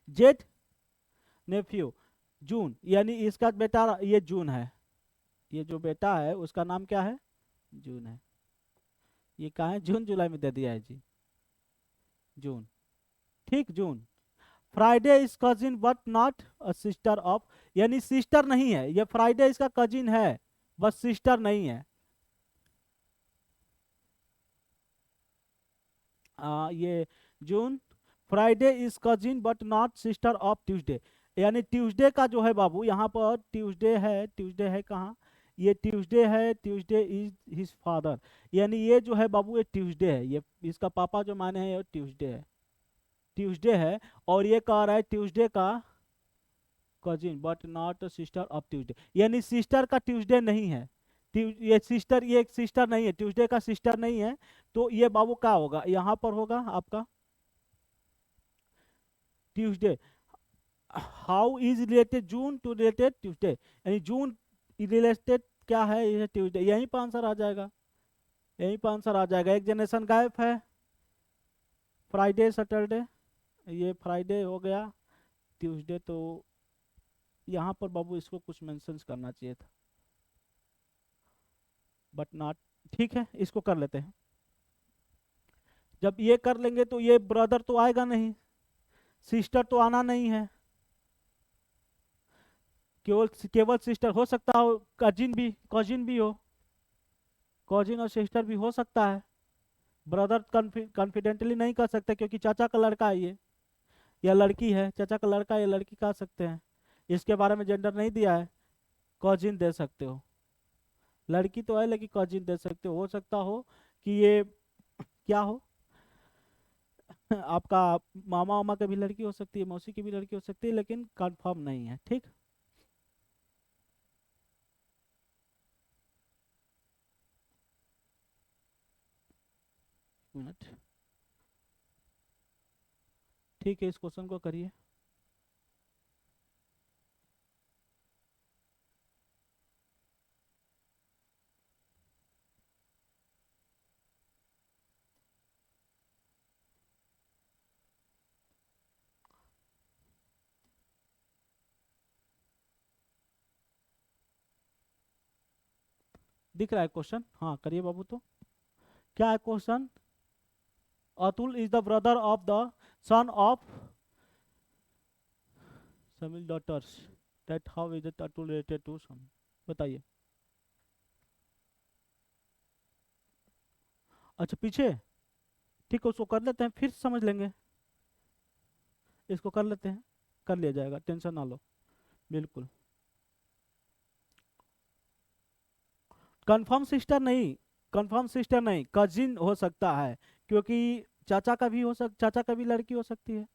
जेड नेफ्यू जून, यानी इसका बेटा ये जून है, ये जो बेटा है उसका नाम क्या है, जून है। ये कहा है जून जुलाई में दे दिया है जी, जून, ठीक June. Friday is cousin but not a sister of, यानी सिस्टर नहीं है ये, फ्राइडे इसका कजिन है बस सिस्टर नहीं है। ये June, Friday is cousin but not sister of Tuesday, यानी ट्यूसडे का जो है बाबू यहाँ पर ट्यूसडे है, ट्यूसडे है कहाँ, ये ट्यूसडे है, ट्यूसडे इज हिज फादर, यानी ये जो है बाबू ये ट्यूसडे है, ये इसका पापा जो माने हैं ये ट्यूसडे है, ट्यूसडे है। और ये कह रहा है ट्यूसडे का cousin but not sister of Tuesday, यानी सिस्टर का ट्यूसडे नहीं है, ये सिस्टर, ये एक सिस्टर नहीं है, ट्यूसडे का सिस्टर नहीं है। तो ये बाबू क्या होगा, यहाँ पर होगा आपका Tuesday, how is related June to related Tuesday, यानी जून रिलेटेड क्या है, ये ट्यूसडे, यहीं पर आंसर आ जाएगा, यहीं पर आंसर आ जाएगा। एक जनरेशन गायब है, फ्राइडे सैटरडे, ये फ्राइडे हो गया, ट्यूसडे तो यहाँ पर बाबू इसको कुछ मेंशंस करना चाहिए था, बट नॉट, ठीक है इसको कर लेते हैं। जब ये कर लेंगे तो ये ब्रदर तो आएगा नहीं, सिस्टर तो आना नहीं है, केवल केवल सिस्टर हो सकता हो, कजिन भी हो, कजिन और सिस्टर भी हो सकता है, ब्रदर कॉन्फिडेंटली नहीं कर सकते क्योंकि चाचा का लड़का है ये, या लड़की है, चाचा का लड़का या लड़की कह सकते हैं, इसके बारे में जेंडर नहीं दिया है, कजिन दे सकते हो, लड़की तो है लेकिन कजिन दे सकते हो सकता हो कि ये क्या हो, आपका मामा वामा की भी लड़की हो सकती है, मौसी की भी लड़की हो सकती है, लेकिन कंफर्म नहीं है, ठीक। मिनट, ठीक है इस क्वेश्चन को करिए। दिख रहा है क्वेश्चन, हाँ करिए बाबू तो, क्या है question, Atul is the brother of the son of Sameel daughters, that how is it Atul related to Sam, बताइए। अच्छा पीछे, ठीक है उसको कर लेते हैं फिर समझ लेंगे, इसको कर लेते हैं, कर लिया जाएगा, टेंशन ना लो, बिल्कुल। कंफर्म सिस्टर नहीं, कंफर्म सिस्टर नहीं, कजिन हो सकता है, क्योंकि चाचा का भी लड़की हो सकती है,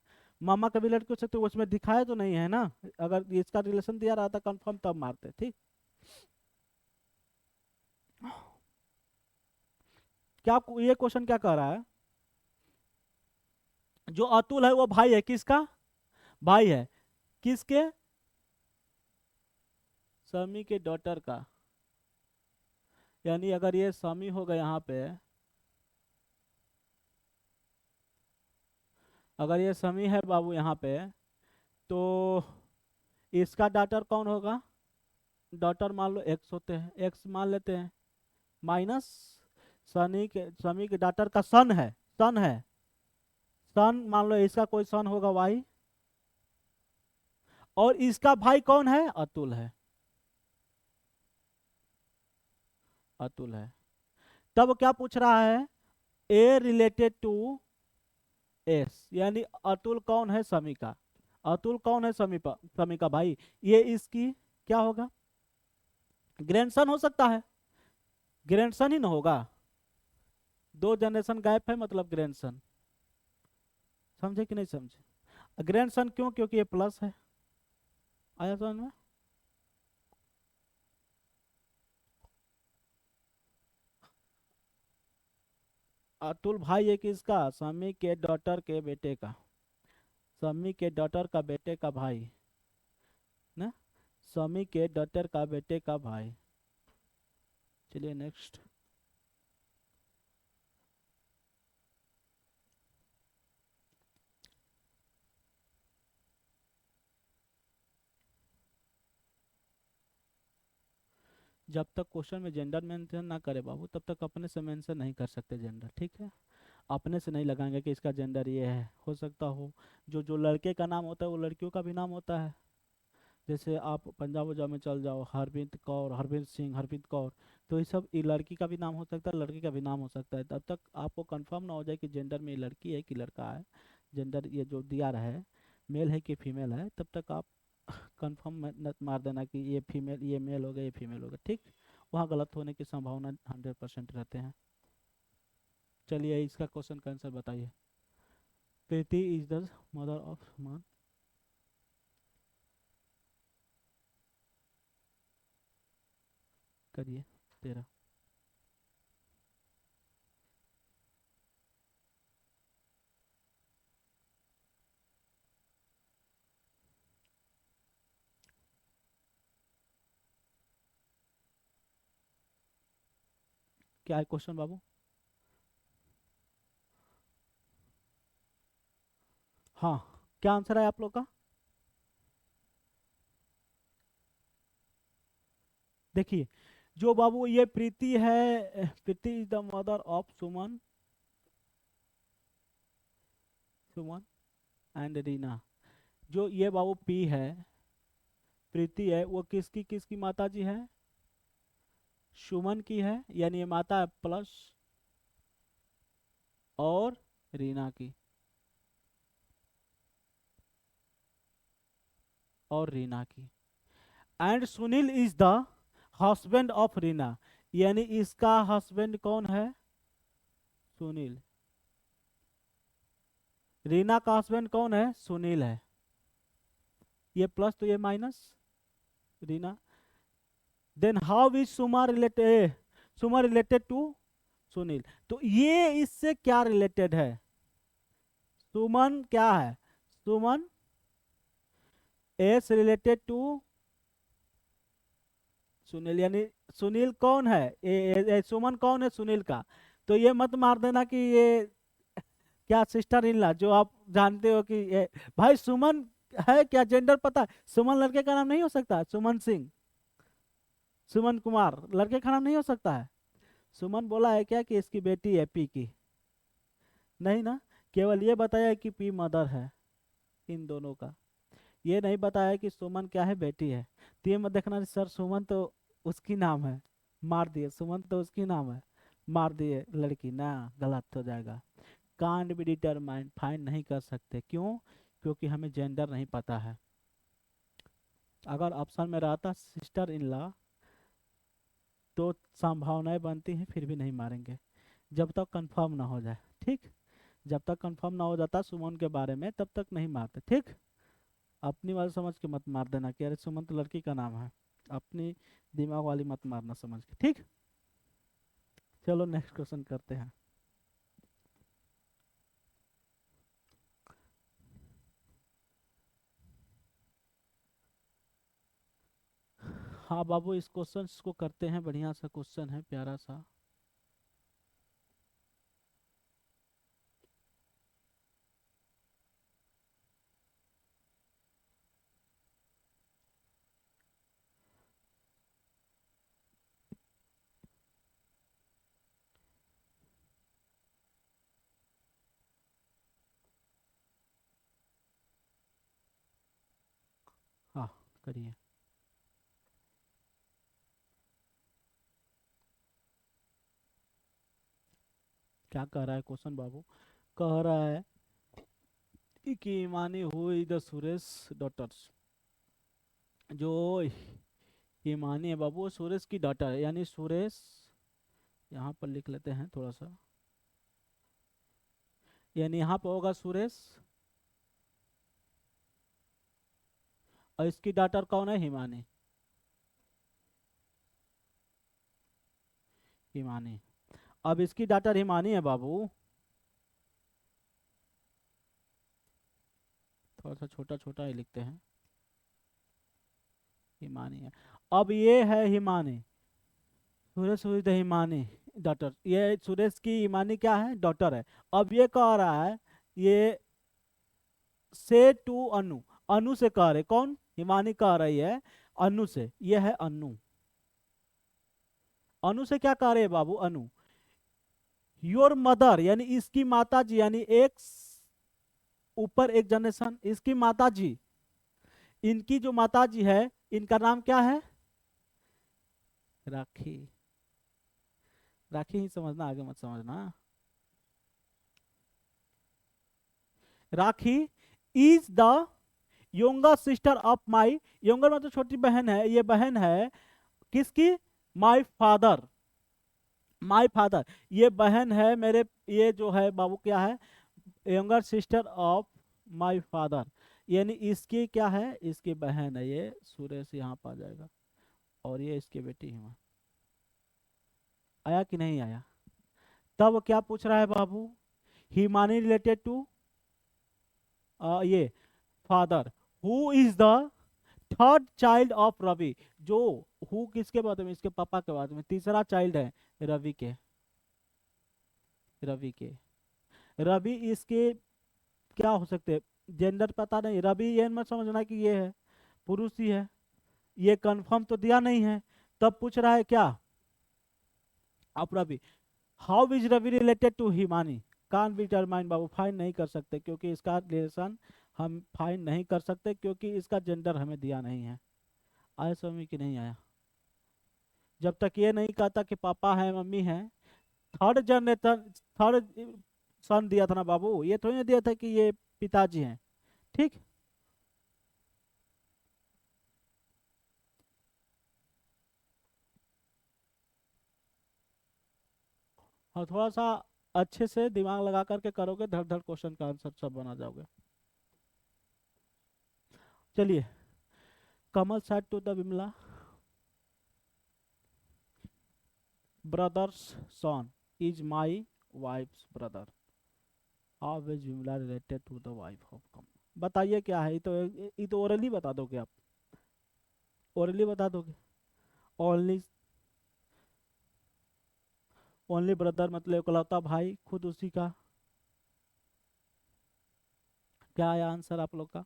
मामा का भी लड़की हो सकती है, उसमें दिखाया तो नहीं है ना, अगर इसका रिलेशन दिया रहा था कंफर्म तब मारते, ठीक। क्या ये क्वेश्चन क्या कह रहा है, जो अतुल है वो भाई है किसका, भाई है किसके, समी के डॉटर का, यानी अगर ये समी होगा यहाँ पे, अगर ये समी है बाबू यहाँ पे, तो इसका डॉटर कौन होगा? डॉटर मान लो एक्स होते हैं, एक्स मान लेते हैं, माइनस समी के डॉटर का सन है, सन है, सन मान लो इसका कोई सन होगा वाई, और इसका भाई कौन है? अतुल है, अतुल है। तब क्या पूछ रहा है? ए रिलेटेड टू एस, यानी अतुल कौन है? समी का। अतुल कौन है? समी का भाई। ये इसकी क्या होगा? ग्रैंडसन हो सकता है, ग्रैंडसन ही ना होगा, दो जनरेशन गैप है मतलब ग्रैंडसन। समझे कि नहीं समझे? ग्रैंडसन क्यों? क्योंकि ये प्लस है। आया समझ में? अतुल भाई है किसका? समी के डॉटर के बेटे का, समी के डॉटर का बेटे का भाई ना, समी के डॉटर का बेटे का भाई। चलिए नेक्स्ट। जब तक क्वेश्चन में जेंडर मेंशन ना करे बाबू, तब तक अपने से मेंशन नहीं कर सकते जेंडर, ठीक है? अपने से नहीं लगाएंगे कि इसका जेंडर ये है, हो सकता हो जो जो लड़के का नाम होता है वो लड़कियों का भी नाम होता है। जैसे आप पंजाब वजाब में चल जाओ, हरप्रीत कौर, हरप्रीत सिंह, हरप्रीत कौर, तो ये सब, ये लड़की का भी नाम हो सकता है, लड़के का भी नाम हो सकता है। तब तक आपको कंफर्म ना हो जाए कि जेंडर में ये लड़की है कि लड़का है, जेंडर ये जो दिया रहा है मेल है कि फीमेल है, तब तक आप कंफर्म मार देना कि ये फीमेल, ये मेल हो गया, ये फीमेल हो गया, ठीक? वहाँ गलत होने की संभावना 100% रहते हैं। चलिए इसका क्वेश्चन का आंसर बताइए। प्रीति इज द मदर ऑफ सुमन। करिए। तेरा क्या है क्वेश्चन बाबू? हाँ, क्या आंसर है आप लोग का? देखिए, जो बाबू ये प्रीति है, Preeti is the mother of Suman, Suman and Reena. जो ये बाबू पी है, प्रीति है, वो किसकी किसकी माता जी है? सुमन की है, यानी ये माता है, प्लस और रीना की, और रीना की। And Sunil is the husband of Reena, यानी इसका हस्बैंड कौन है? सुनील। रीना का हस्बैंड कौन है? सुनील है। ये प्लस तो ये minus, Reena. Then how is Suma related, Suma related to Sunil? तो ये इससे क्या रिलेटेड है? सुमन क्या है? Suman is related to Sunil, यानी सुनील कौन है? सुमन कौन है? सुनील का। तो ये मत मार देना कि ये क्या सिस्टर इन लॉ, जो आप जानते हो कि ये भाई सुमन है, क्या जेंडर पता है? सुमन लड़के का नाम नहीं हो सकता? सुमन सिंह, सुमन कुमार लड़के का नाम नहीं हो सकता है? सुमन बोला है क्या कि इसकी बेटी है पी की? नहीं ना, केवल ये बताया कि पी मदर है इन दोनों का, ये नहीं बताया कि सुमन क्या है? बेटी है। तो ये मत देखना सर सुमन तो उसकी नाम है, मार दिए, सुमन तो उसकी नाम है, मार दिए लड़की ना, गलत हो जाएगा। कांट बी डिटरमाइंड, फाइंड नहीं कर सकते, क्यों? क्योंकि हमें जेंडर नहीं पता है। अगर ऑप्शन में रहता सिस्टर इन लॉ तो संभावनाएं बनती हैं, फिर भी नहीं मारेंगे जब तक कंफर्म ना हो जाए, ठीक? जब तक कंफर्म ना हो जाता सुमन के बारे में, तब तक नहीं मारते, ठीक? अपनी वाली समझ के मत मार देना कि अरे सुमन तो लड़की का नाम है, अपनी दिमाग वाली मत मारना समझ के, ठीक? चलो नेक्स्ट क्वेश्चन करते हैं। हाँ बाबू, इस क्वेश्चन को करते हैं, बढ़िया सा क्वेश्चन है, प्यारा सा। करिए। क्या कह रहा है क्वेश्चन बाबू? कह रहा है कि हिमानी हुई द सुरेश डॉटर्स। जो हिमानी है बाबू वो सुरेश की डॉटर है, यानी सुरेश, यहाँ पर लिख लेते हैं थोड़ा सा, यानी यहाँ पर होगा सुरेश और इसकी डॉटर कौन है? हिमानी। हिमानी। अब इसकी डॉटर हिमानी है बाबू, थोड़ा सा छोटा छोटा ही लिखते हैं, हिमानी है। अब ये है हिमानी, सुरेश हुई द हिमानी डॉटर, ये सुरेश की हिमानी क्या है? डॉटर है। अब ये कह रहा है, ये से टू अनु, अनु से कह रहे, कौन? हिमानी कह रही है अनु से, ये है अनु। अनु से क्या कह रहे हैं बाबू? अनु, योर मदर, यानी इसकी माता जी, यानी एक ऊपर एक जनरेशन इसकी माता जी, इनकी जो माता जी है इनका नाम क्या है? राखी। राखी ही समझना, आगे मत समझना। Rakhi is the younger sister of my, younger मतलब छोटी बहन है, ये बहन है किसकी? My father. माई फादर, ये बहन है मेरे, ये जो है बाबू क्या है? Younger sister of my father, यानी इसकी क्या है? इसकी बहन है, ये सुरेश यहाँ पर आ जाएगा, और ये इसकी बेटी है। आया कि नहीं आया? तब क्या पूछ रहा है बाबू? हिमानी रिलेटेड टू ये father, who is the third child of Ravi, जो हु किसके बाद में? इसके पापा के बाद में तीसरा चाइल्ड है रवि के। रवि के, रवि इसके क्या हो सकते हैं? जेंडर पता नहीं, रवि ये मत समझना कि ये है पुरुष ही है, ये कंफर्म तो दिया नहीं है। तब पूछ रहा है क्या? आप Ravi, how is Ravi related to Himani? Can't be determine बाबू, फाइन नहीं कर सकते क्योंकि इसका रिलेशन हम फाइन नहीं कर सकते क्योंकि इसका जेंडर हमें दिया नहीं है। आया समझ कि नहीं आया? जब तक ये नहीं कहता कि पापा है मम्मी है, थर्ड जनरेशन, थर्ड सन दिया था ना बाबू, ये थोड़ी ना दिया था कि ये पिताजी हैं। ठीक। और थोड़ा सा अच्छे से दिमाग लगा करके करोगे, धड़ धड़ क्वेश्चन का आंसर सब बना जाओगे। चलिए, Kamal said to the Vimala, brother's son is my wife's brother, how is Vimala related to the wife of Kamal? बताइए क्या है? ये तो ओरली बता दोगे आप, ओरली बता दोगे। ओनली, ओनली ब्रदर मतलब इकलौता भाई, खुद उसी का। क्या आया आंसर आप लोग का?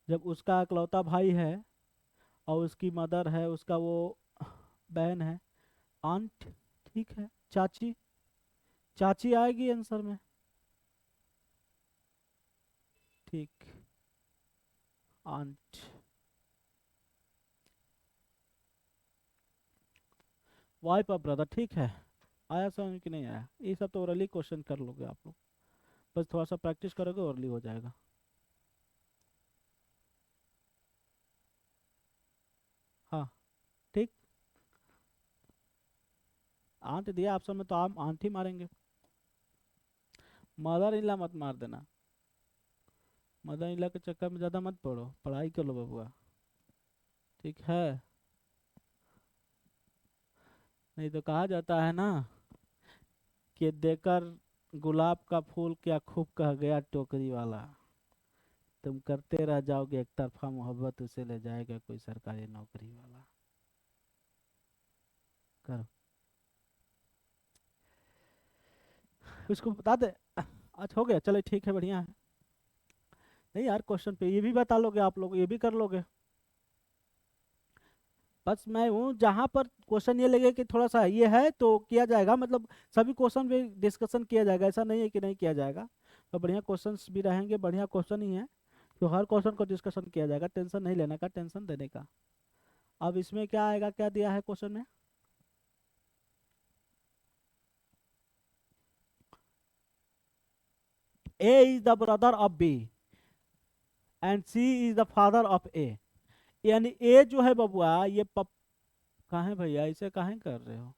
जब उसका इकलौता भाई है और उसकी मदर है, उसका वो बहन है, आंट, ठीक है, चाची, चाची आएगी आंसर में। ठीक, आंट। वाइफ ऑफ ब्रदर, ठीक है। आया समझ कि नहीं आया? ये सब तो ओरली क्वेश्चन कर लोगे आप लोग, बस थोड़ा सा प्रैक्टिस करोगे ओरली हो जाएगा। हाँ, ठीक। आंट दिया ऑप्शन में तो आप आंट ही मारेंगे, मदर इला मत मार देना। मदर इला के चक्कर में ज़्यादा मत पड़ो, पढ़ाई कर लो बबुआ, ठीक है? नहीं तो कहा जाता है ना कि देकर गुलाब का फूल क्या खूब कह गया टोकरी वाला, तुम करते रह जाओगे एक तरफा मोहब्बत, उसे ले जाएगा कोई सरकारी नौकरी वाला। करो, उसको बता दे। आज हो गया, चलो ठीक है, बढ़िया है। नहीं यार, क्वेश्चन पे ये भी बता लोगे आप लोग, ये भी कर लोगे। बस मैं हूँ जहाँ पर क्वेश्चन ये लगे कि थोड़ा सा ये है तो किया जाएगा, मतलब सभी क्वेश्चन पे डिस्कशन किया जाएगा, ऐसा नहीं है कि नहीं किया जाएगा। तो बढ़िया क्वेश्चंस भी रहेंगे, बढ़िया क्वेश्चन ही है। तो हर क्वेश्चन को डिस्कशन किया जाएगा, टेंशन नहीं लेने का, टेंशन देने का। अब इसमें क्या आएगा, क्या दिया है क्वेश्चन में? A is the brother of B and C is the father of A. यानी ए जो है बबुआ, ये कहाँ है भैया, इसे कहाँ कर रहे हो?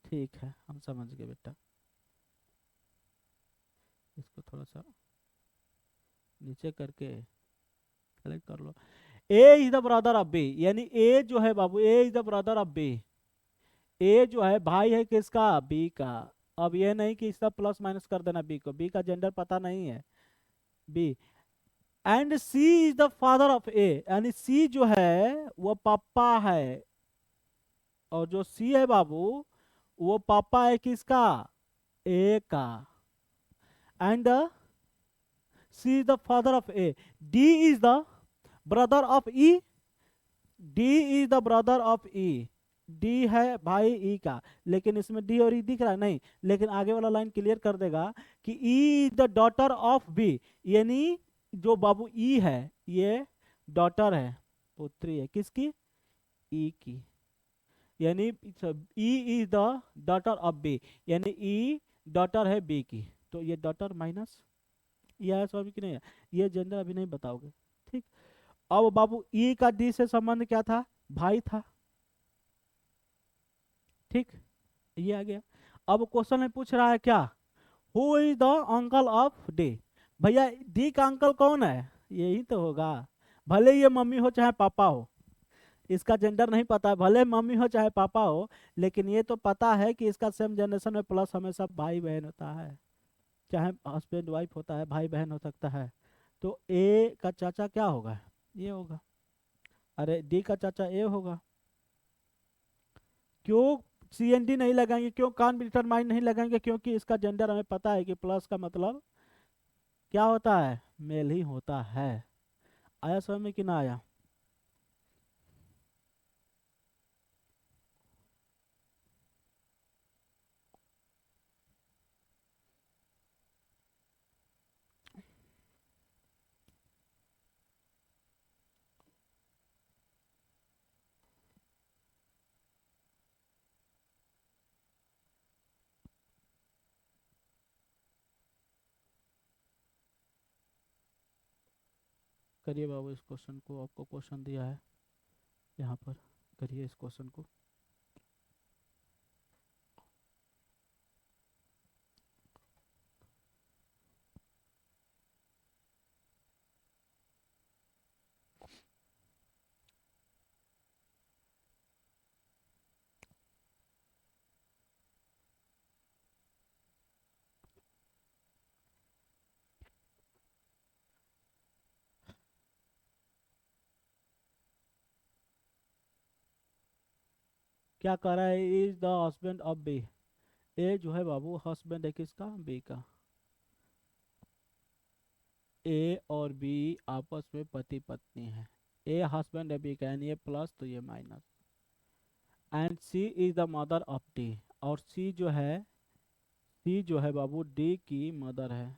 ठीक है, हम समझ गए बेटा। इसको थोड़ा सा नीचे करके सेलेक्ट कर लो। A is the brother of B, यानी ए जो है बाबू, A is the brother of B. A जो है भाई है किसका? बी का। अब ये नहीं कि इसका प्लस माइनस कर देना बी को, बी का जेंडर पता नहीं है, B. And C is the father of A, यानी सी जो है वो पापा है, और जो सी है बाबू वो पापा है किसका? ए का। And C is the father of A. D is the brother of E, D is the brother of E. D है भाई ई का, लेकिन इसमें डी और ई दिख रहा है नहीं, लेकिन आगे वाला लाइन क्लियर कर देगा कि E is the daughter of B, यानी जो बाबू ई है ये डॉटर है, पुत्री है किसकी? ई की। यानी E is the daughter of B, यानी ई डॉटर है बी की। तो ये डॉटर माइनस ये है स्वामी की नहीं है, ये जेंडर अभी नहीं बताओगे, ठीक। अब बाबू ई का डी से संबंध क्या था? भाई था, ठीक। ये आ गया। अब क्वेश्चन में पूछ रहा है क्या? Who is the uncle of D. भैया डी का अंकल कौन है? यही तो होगा, भले ये मम्मी हो चाहे पापा हो, इसका जेंडर नहीं पता है, भले मम्मी हो चाहे पापा हो, लेकिन ये तो पता है कि इसका सेम जनरेशन में प्लस हमेशा भाई बहन होता है, चाहे हस्बैंड वाइफ होता है, भाई बहन हो सकता है। तो ए का चाचा क्या होगा? ये होगा। अरे डी का चाचा ए होगा। क्यों सी एन डी नहीं लगाएंगे, क्यों कान डिटरमाइन नहीं लगाएंगे? क्योंकि इसका जेंडर हमें पता है कि प्लस का मतलब क्या होता है? मेल ही होता है। आया समझ में कि ना आया? करिए बाबू इस क्वेश्चन को, आपको क्वेश्चन दिया है यहाँ पर, करिए इस क्वेश्चन को। क्या कह रहा है? Is the husband of B. A जो है बाबू हस्बैंड है किसका? बी का। ए और बी आपस में पति पत्नी है। ए हस्बैंड है बी का, यानी ये प्लस तो ये minus. And C is the mother of D, और सी जो है, सी जो है बाबू डी की मदर है।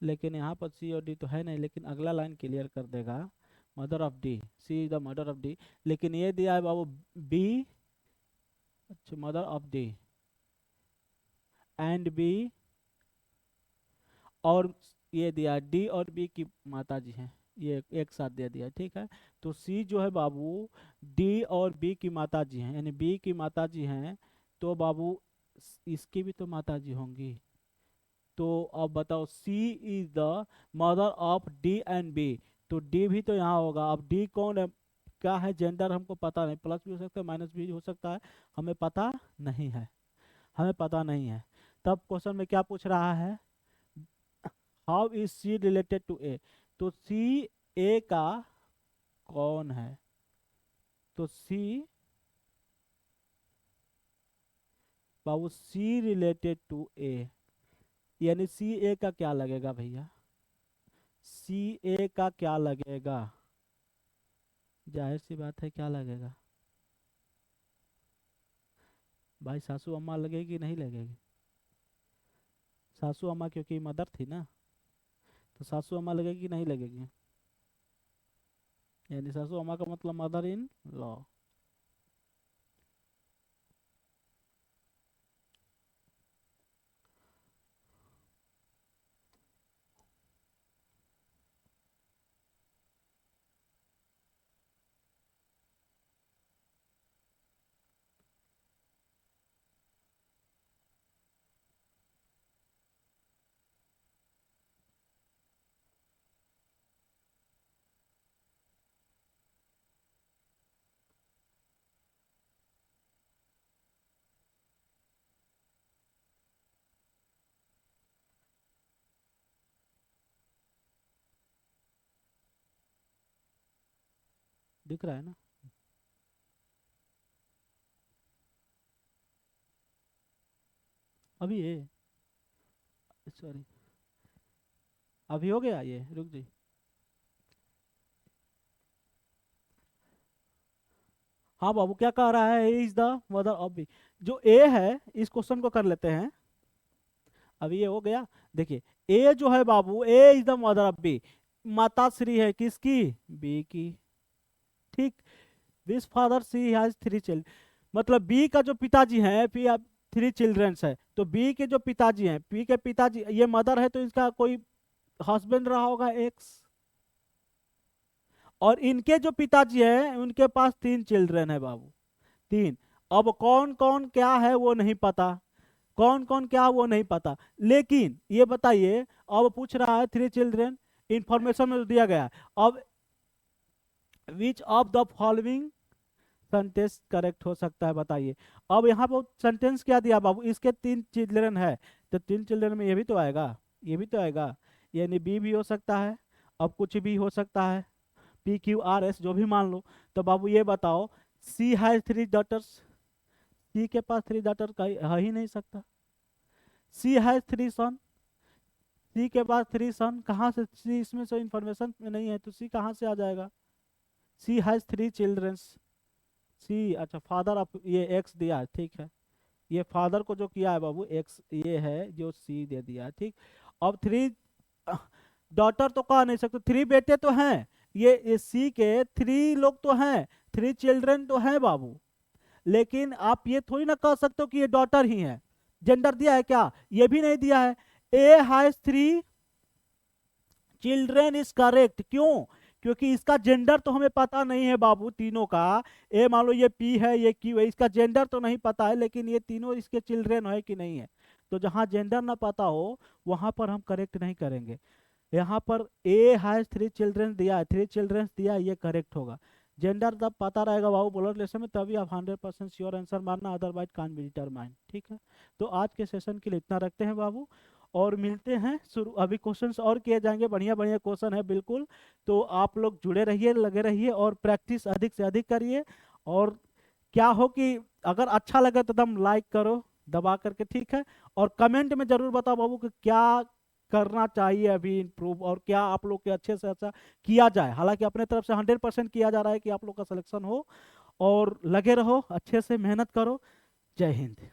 लेकिन यहाँ पर सी और डी तो है नहीं, लेकिन अगला लाइन क्लियर कर देगा, mother of D, C is the mother of D. लेकिन ये दिया है बाबू बी, अच्छा mother of D and B, और ये दिया डी और बी की माता जी हैं, ये एक साथ दे दिया, ठीक है। तो सी जो है बाबू डी और बी की माता जी हैं, यानी बी की माता जी हैं, तो बाबू इसकी भी तो माता जी होंगी। तो अब बताओ C is the mother of D and B, तो डी भी तो यहाँ होगा। अब डी कौन है, क्या है जेंडर हमको पता नहीं, प्लस भी हो सकता है माइनस भी हो सकता है, हमें पता नहीं है, हमें पता नहीं है। तब क्वेश्चन में क्या पूछ रहा है? How is C related to A, तो सी ए का कौन है? तो सी बाबू सी रिलेटेड टू ए, यानी सी ए का क्या लगेगा भैया? सी ए का क्या लगेगा? जाहिर सी बात है क्या लगेगा भाई? सासू अम्मा लगेगी नहीं लगेगी? सासू अम्मा क्योंकि मदर थी ना, तो सासू अम्मा लगेगी कि नहीं लगेगी? यानी सासू अम्मा का मतलब मदर इन लॉ। दिख रहा है ना? अभी ये, सॉरी, अभी हो गया ये, रुक जी। हाँ बाबू, क्या कह रहा है? A is the mother of B. जो ए है, इस क्वेश्चन को कर लेते हैं। अभी ये हो गया। देखिए, ए जो है बाबू, A is the mother of B. माता श्री है किसकी? बी की। ठीक। This father C has three children, मतलब बी का जो पिताजी है, पी थ्री चिल्ड्रंस है, तो बी के जो पिताजी हैं, पी के पिताजी, ये मदर है तो इसका कोई हस्बैंड रहा होगा एक्स। और इनके जो पिताजी हैं, उनके पास तीन चिल्ड्रन है बाबू, तीन। अब कौन कौन क्या है वो नहीं पता, कौन कौन क्या वो नहीं पता। लेकिन ये बताइए, अब पूछ रहा है थ्री चिल्ड्रन, इंफॉर्मेशन में तो दिया गया है। अब which of the following sentence correct हो सकता है, बताइए। अब यहाँ पर सेंटेंस क्या दिया बाबू, इसके तीन चिल्ड्रन है, तो तीन चिल्ड्रन में ये भी तो आएगा, ये भी तो आएगा। यानी बी भी हो सकता है, अब कुछ भी हो सकता है, पी क्यू आर एस जो भी मान लो। तो बाबू ये बताओ, सी हैज थ्री डॉटर्स, सी के पास थ्री डॉटर का है ही नहीं सकता। सी हैज थ्री सन, सी के पास थ्री सन, कहाँ से? सी इसमें से इंफॉर्मेशन में नहीं है, तो सी कहाँ से आ जाएगा? सी हैज थ्री चिल्ड्रंस, सी, अच्छा फादर ऑफ, ये एक्स दिया है, ठीक है। ये फादर को जो किया है बाबू एक्स, ये है जो सी दे दिया है, ठीक। अब थ्री डॉटर तो कह नहीं सकते, थ्री बेटे तो हैं, ये सी के थ्री लोग तो हैं, थ्री चिल्ड्रन तो हैं बाबू। लेकिन आप ये थोड़ी ना कह सकते हो कि ये डॉटर ही है। जेंडर दिया है क्या? ये भी नहीं दिया है। A has three children is correct, क्यों? क्योंकि इसका जेंडर तो हमें पता नहीं है बाबू, तीनों का। ए मान लो ये पी है, ये क्यू है, इसका जेंडर तो नहीं पता है, लेकिन ये तीनों इसके चिल्ड्रेन है कि नहीं है। तो जहां जेंडर ना पता हो, वहां पर हम करेक्ट नहीं करेंगे। यहाँ पर ए हैज थ्री चिल्ड्रन दिया है, थ्री चिल्ड्रन दिया है, ये करेक्ट होगा। जेंडर जब पता रहेगा बाबू ब्लड रिलेशन में, तभी आप 100% श्योर आंसर मारना, अदरवाइज कान बी डिटरमाइन, ठीक है। तो आज के सेशन के लिए इतना रखते हैं बाबू, और मिलते हैं शुरू। अभी क्वेश्चंस और किए जाएंगे, बढ़िया बढ़िया क्वेश्चन है बिल्कुल। तो आप लोग जुड़े रहिए, लगे रहिए, और प्रैक्टिस अधिक से अधिक करिए। और क्या हो कि अगर अच्छा लगे तो एकदम लाइक करो दबा करके, ठीक है। और कमेंट में जरूर बताओ बाबू कि क्या करना चाहिए अभी इम्प्रूव, और क्या आप लोग के अच्छे से अच्छा किया जाए। हालांकि अपने तरफ से 100% किया जा रहा है कि आप लोग का सिलेक्शन हो। और लगे रहो, अच्छे से मेहनत करो। जय हिंद।